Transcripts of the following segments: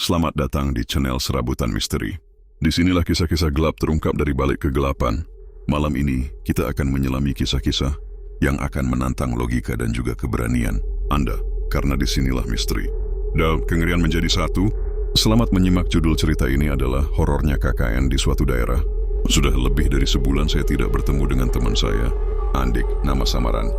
Selamat datang di channel Serabutan Misteri. Disinilah kisah-kisah gelap terungkap dari balik kegelapan. Malam ini, kita akan menyelami kisah-kisah yang akan menantang logika dan juga keberanian Anda, karena disinilah misteri. Dan kengerian menjadi satu. Selamat menyimak. Judul cerita ini adalah horornya KKN di suatu daerah. Sudah lebih dari sebulan saya tidak bertemu dengan teman saya, Andik, nama samaran.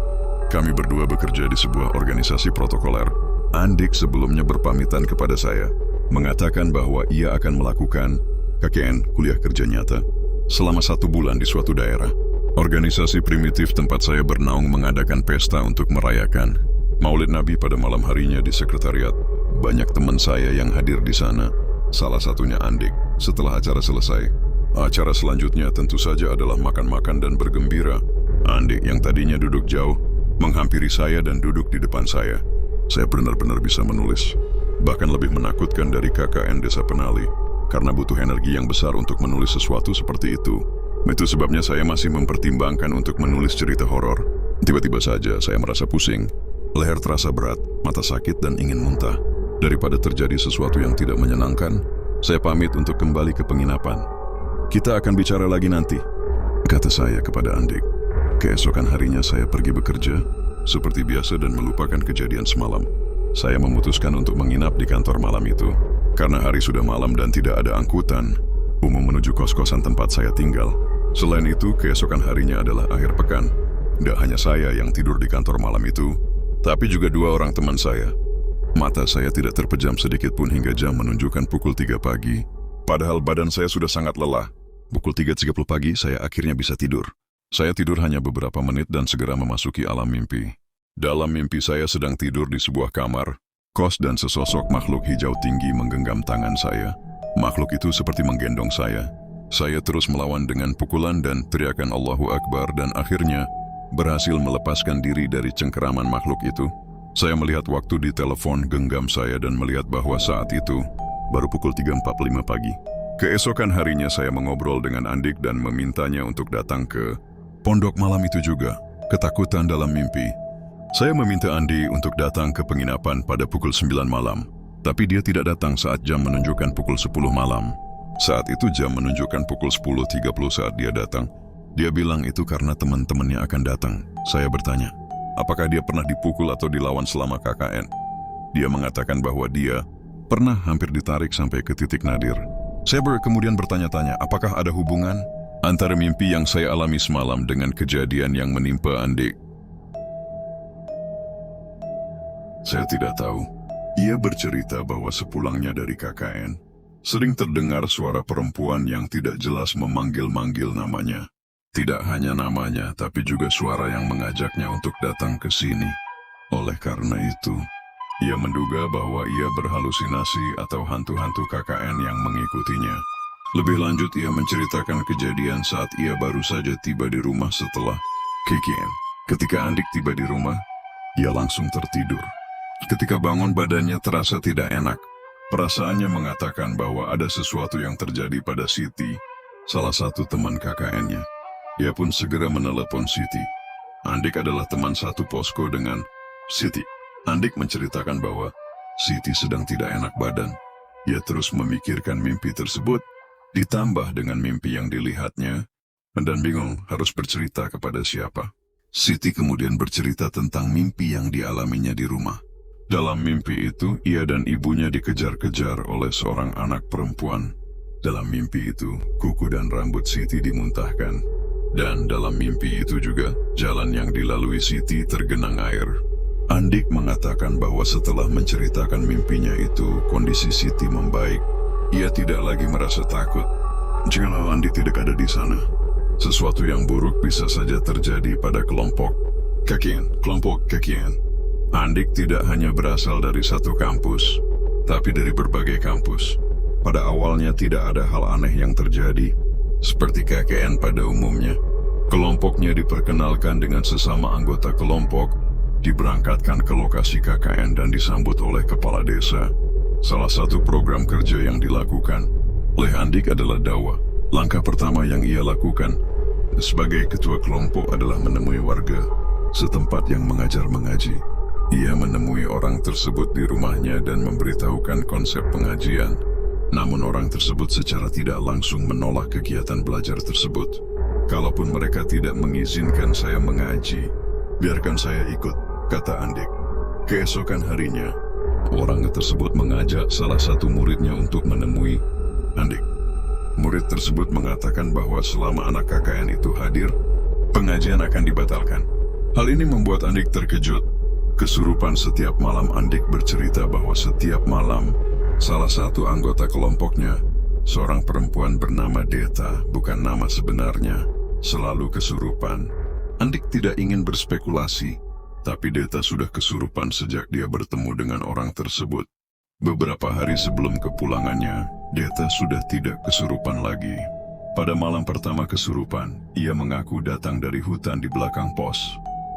Kami berdua bekerja di sebuah organisasi protokoler. Andik sebelumnya berpamitan kepada saya, mengatakan bahwa ia akan melakukan KKN, kuliah kerja nyata, selama 1 bulan di suatu daerah. Organisasi primitif tempat saya bernaung mengadakan pesta untuk merayakan Maulid Nabi pada malam harinya di sekretariat. Banyak teman saya yang hadir di sana, salah satunya Andik. Setelah acara selesai, acara selanjutnya tentu saja adalah makan-makan dan bergembira. Andik yang tadinya duduk jauh, menghampiri saya dan duduk di depan saya. Saya benar-benar bisa menulis. Bahkan lebih menakutkan dari KKN Desa Penali, karena butuh energi yang besar untuk menulis sesuatu seperti itu. Itu sebabnya saya masih mempertimbangkan untuk menulis cerita horor. Tiba-tiba saja saya merasa pusing, leher terasa berat, mata sakit dan ingin muntah. Daripada terjadi sesuatu yang tidak menyenangkan, saya pamit untuk kembali ke penginapan. Kita akan bicara lagi nanti, kata saya kepada Andik. Keesokan harinya saya pergi bekerja seperti biasa dan melupakan kejadian semalam. Saya memutuskan untuk menginap di kantor malam itu, karena hari sudah malam dan tidak ada angkutan umum menuju kos-kosan tempat saya tinggal. Selain itu, keesokan harinya adalah akhir pekan. Tidak hanya saya yang tidur di kantor malam itu, tapi juga 2 orang teman saya. Mata saya tidak terpejam sedikit pun hingga jam menunjukkan pukul 3 pagi. Padahal badan saya sudah sangat lelah. Pukul 3.30 pagi saya akhirnya bisa tidur. Saya tidur hanya beberapa menit dan segera memasuki alam mimpi. Dalam mimpi saya sedang tidur di sebuah kamar kos dan sesosok makhluk hijau tinggi menggenggam tangan saya. Makhluk itu seperti menggendong saya. Saya terus melawan dengan pukulan dan teriakan Allahu Akbar dan akhirnya berhasil melepaskan diri dari cengkeraman makhluk itu. Saya melihat waktu di telepon genggam saya dan melihat bahwa saat itu baru pukul 3.45 pagi. Keesokan harinya saya mengobrol dengan Andik dan memintanya untuk datang ke pondok malam itu juga. Ketakutan dalam mimpi. Saya meminta Andi untuk datang ke penginapan pada pukul 9 malam, tapi dia tidak datang saat jam menunjukkan pukul 10 malam. Saat itu jam menunjukkan pukul 10.30 saat dia datang. Dia bilang itu karena teman-temannya akan datang. Saya bertanya, apakah dia pernah dipukul atau dilawan selama KKN? Dia mengatakan bahwa dia pernah hampir ditarik sampai ke titik nadir. Saya kemudian bertanya-tanya, apakah ada hubungan antara mimpi yang saya alami semalam dengan kejadian yang menimpa Andik? Saya tidak tahu. Ia bercerita bahwa sepulangnya dari KKN, sering terdengar suara perempuan yang tidak jelas memanggil-manggil namanya. Tidak hanya namanya, tapi juga suara yang mengajaknya untuk datang ke sini. Oleh karena itu, ia menduga bahwa ia berhalusinasi atau hantu-hantu KKN yang mengikutinya. Lebih lanjut, ia menceritakan kejadian saat ia baru saja tiba di rumah setelah KKN. Ketika Andik tiba di rumah, ia langsung tertidur. Ketika bangun badannya terasa tidak enak. Perasaannya mengatakan bahwa ada sesuatu yang terjadi pada Siti, salah satu teman KKN-nya. Ia pun segera menelepon Siti. Andik adalah teman satu posko dengan Siti. Andik menceritakan bahwa Siti sedang tidak enak badan. Ia terus memikirkan mimpi tersebut, ditambah dengan mimpi yang dilihatnya, dan bingung harus bercerita kepada siapa. Siti kemudian bercerita tentang mimpi yang dialaminya di rumah. Dalam mimpi itu, ia dan ibunya dikejar-kejar oleh seorang anak perempuan. Dalam mimpi itu, kuku dan rambut Siti dimuntahkan. Dan dalam mimpi itu juga, jalan yang dilalui Siti tergenang air. Andik mengatakan bahwa setelah menceritakan mimpinya itu, kondisi Siti membaik. Ia tidak lagi merasa takut. Jikalau Andik tidak ada di sana, sesuatu yang buruk bisa saja terjadi pada kelompok KKN. Andik tidak hanya berasal dari satu kampus, tapi dari berbagai kampus. Pada awalnya tidak ada hal aneh yang terjadi, seperti KKN pada umumnya. Kelompoknya diperkenalkan dengan sesama anggota kelompok, diberangkatkan ke lokasi KKN dan disambut oleh kepala desa. Salah satu program kerja yang dilakukan oleh Andik adalah dakwah. Langkah pertama yang ia lakukan sebagai ketua kelompok adalah menemui warga setempat yang mengajar mengaji. Ia menemui orang tersebut di rumahnya dan memberitahukan konsep pengajian. Namun orang tersebut secara tidak langsung menolak kegiatan belajar tersebut. Kalaupun mereka tidak mengizinkan saya mengaji, biarkan saya ikut, kata Andik. Keesokan harinya, orang tersebut mengajak salah satu muridnya untuk menemui Andik. Murid tersebut mengatakan bahwa selama anak KKN itu hadir, pengajian akan dibatalkan. Hal ini membuat Andik terkejut. Kesurupan setiap malam. Andik bercerita bahwa setiap malam, salah satu anggota kelompoknya, seorang perempuan bernama Deta, bukan nama sebenarnya, selalu kesurupan. Andik tidak ingin berspekulasi, tapi Deta sudah kesurupan sejak dia bertemu dengan orang tersebut. Beberapa hari sebelum kepulangannya, Deta sudah tidak kesurupan lagi. Pada malam pertama kesurupan, ia mengaku datang dari hutan di belakang pos.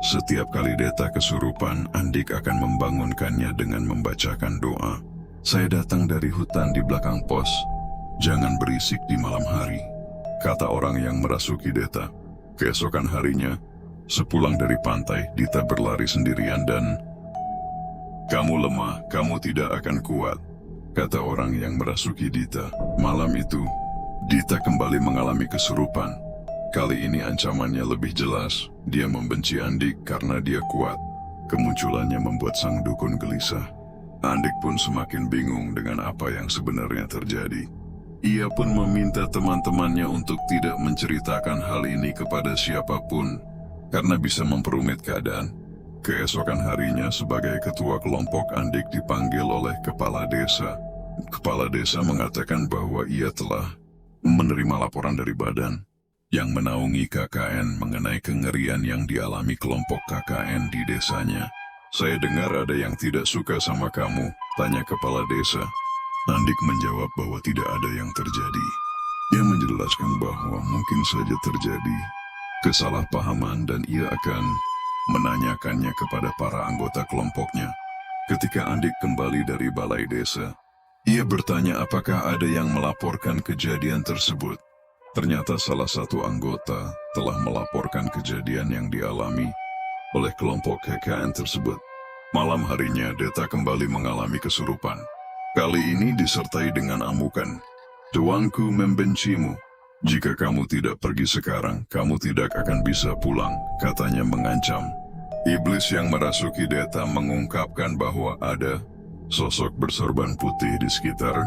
Setiap kali Deta kesurupan, Andik akan membangunkannya dengan membacakan doa. Saya datang dari hutan di belakang pos. Jangan berisik di malam hari, kata orang yang merasuki Deta. Keesokan harinya, sepulang dari pantai, Dita berlari sendirian dan, "Kamu lemah, kamu tidak akan kuat," kata orang yang merasuki Dita. Malam itu, Dita kembali mengalami kesurupan. Kali ini ancamannya lebih jelas. Dia membenci Andik karena dia kuat. Kemunculannya membuat sang dukun gelisah. Andik pun semakin bingung dengan apa yang sebenarnya terjadi. Ia pun meminta teman-temannya untuk tidak menceritakan hal ini kepada siapapun, karena bisa memperumit keadaan. Keesokan harinya, sebagai ketua kelompok, Andik dipanggil oleh kepala desa. Kepala desa mengatakan bahwa ia telah menerima laporan dari badan yang menaungi KKN mengenai kengerian yang dialami kelompok KKN di desanya. "Saya dengar ada yang tidak suka sama kamu," tanya kepala desa. Andik menjawab bahwa tidak ada yang terjadi. Ia menjelaskan bahwa mungkin saja terjadi kesalahpahaman dan ia akan menanyakannya kepada para anggota kelompoknya. Ketika Andik kembali dari balai desa, ia bertanya apakah ada yang melaporkan kejadian tersebut. Ternyata salah satu anggota telah melaporkan kejadian yang dialami oleh kelompok KKN tersebut. Malam harinya, Deta kembali mengalami kesurupan. Kali ini disertai dengan amukan. "Tuanku membencimu. Jika kamu tidak pergi sekarang, kamu tidak akan bisa pulang," katanya mengancam. Iblis yang merasuki Deta mengungkapkan bahwa ada sosok bersorban putih di sekitar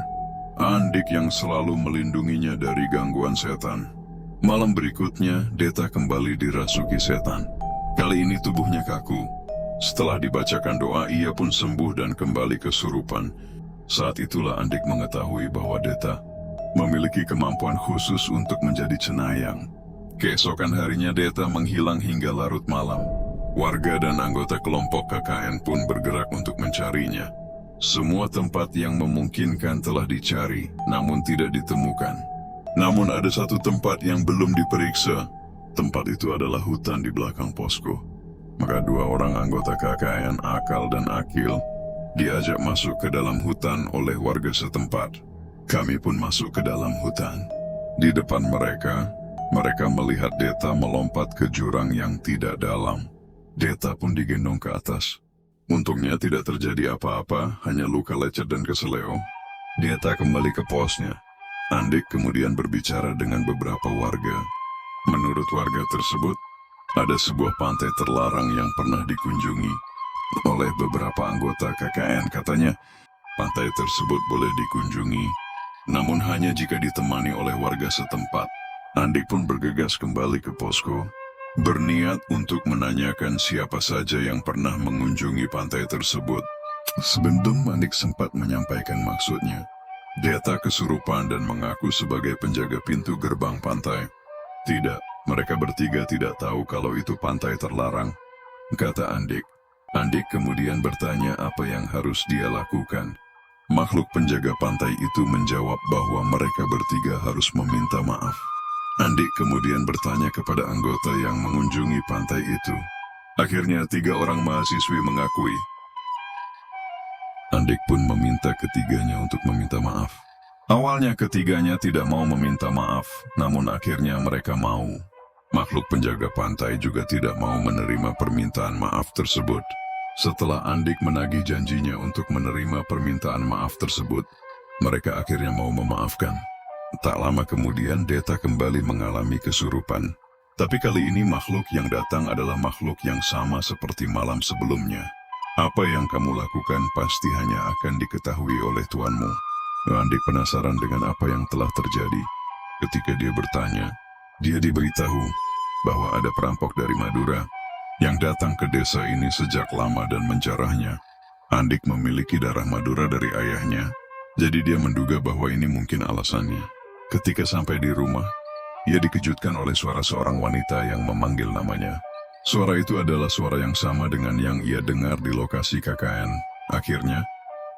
Andik yang selalu melindunginya dari gangguan setan. Malam berikutnya, Deta kembali dirasuki setan. Kali ini tubuhnya kaku. Setelah dibacakan doa, ia pun sembuh dan kembali kesurupan. Saat itulah Andik mengetahui bahwa Deta memiliki kemampuan khusus untuk menjadi cenayang. Keesokan harinya, Deta menghilang hingga larut malam. Warga dan anggota kelompok KKN pun bergerak untuk mencarinya. Semua tempat yang memungkinkan telah dicari, namun tidak ditemukan. Namun ada satu tempat yang belum diperiksa. Tempat itu adalah hutan di belakang posko. Maka dua orang anggota KKN, Akal dan Akil, diajak masuk ke dalam hutan oleh warga setempat. Kami pun masuk ke dalam hutan. Di depan mereka melihat Deta melompat ke jurang yang tidak dalam. Deta pun digendong ke atas. Untungnya tidak terjadi apa-apa, hanya luka lecet dan keseleo. Deta kembali ke posnya. Andik kemudian berbicara dengan beberapa warga. Menurut warga tersebut, ada sebuah pantai terlarang yang pernah dikunjungi oleh beberapa anggota KKN. Katanya, pantai tersebut boleh dikunjungi, namun hanya jika ditemani oleh warga setempat. Andik pun bergegas kembali ke posko, berniat untuk menanyakan siapa saja yang pernah mengunjungi pantai tersebut. Sebelum Andik sempat menyampaikan maksudnya, Deta kesurupan dan mengaku sebagai penjaga pintu gerbang pantai. "Tidak, mereka bertiga tidak tahu kalau itu pantai terlarang," kata Andik. Andik kemudian bertanya apa yang harus dia lakukan. Makhluk penjaga pantai itu menjawab bahwa mereka bertiga harus meminta maaf. Andik kemudian bertanya kepada anggota yang mengunjungi pantai itu. Akhirnya 3 orang mahasiswi mengakui. Andik pun meminta ketiganya untuk meminta maaf. Awalnya ketiganya tidak mau meminta maaf, namun akhirnya mereka mau. Makhluk penjaga pantai juga tidak mau menerima permintaan maaf tersebut. Setelah Andik menagih janjinya untuk menerima permintaan maaf tersebut, mereka akhirnya mau memaafkan. Tak lama kemudian Deta kembali mengalami kesurupan. Tapi kali ini makhluk yang datang adalah makhluk yang sama seperti malam sebelumnya. Apa yang kamu lakukan pasti hanya akan diketahui oleh tuanmu. Andik penasaran dengan apa yang telah terjadi. Ketika dia bertanya, dia diberitahu bahwa ada perampok dari Madura yang datang ke desa ini sejak lama dan menjarahnya. Andik memiliki darah Madura dari ayahnya, jadi dia menduga bahwa ini mungkin alasannya. Ketika sampai di rumah, ia dikejutkan oleh suara seorang wanita yang memanggil namanya. Suara itu adalah suara yang sama dengan yang ia dengar di lokasi KKN. Akhirnya,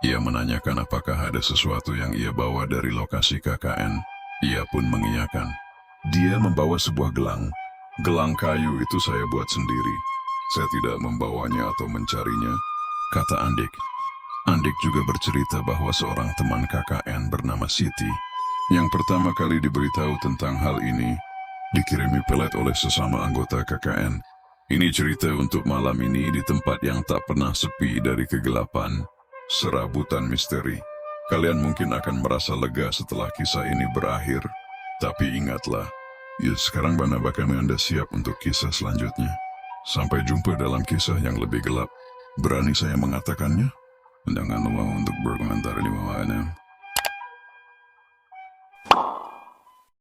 ia menanyakan apakah ada sesuatu yang ia bawa dari lokasi KKN. Ia pun mengiyakan. Dia membawa sebuah gelang. Gelang kayu itu saya buat sendiri. Saya tidak membawanya atau mencarinya, kata Andik. Andik juga bercerita bahwa seorang teman KKN bernama Siti, yang pertama kali diberitahu tentang hal ini, dikirimi pelet oleh sesama anggota KKN. Ini cerita untuk malam ini di tempat yang tak pernah sepi dari kegelapan, serabutan misteri. Kalian mungkin akan merasa lega setelah kisah ini berakhir, tapi ingatlah, ya sekarang bakal Anda siap untuk kisah selanjutnya. Sampai jumpa dalam kisah yang lebih gelap. Berani saya mengatakannya? Jangan lupa untuk berkomentar di bawahnya.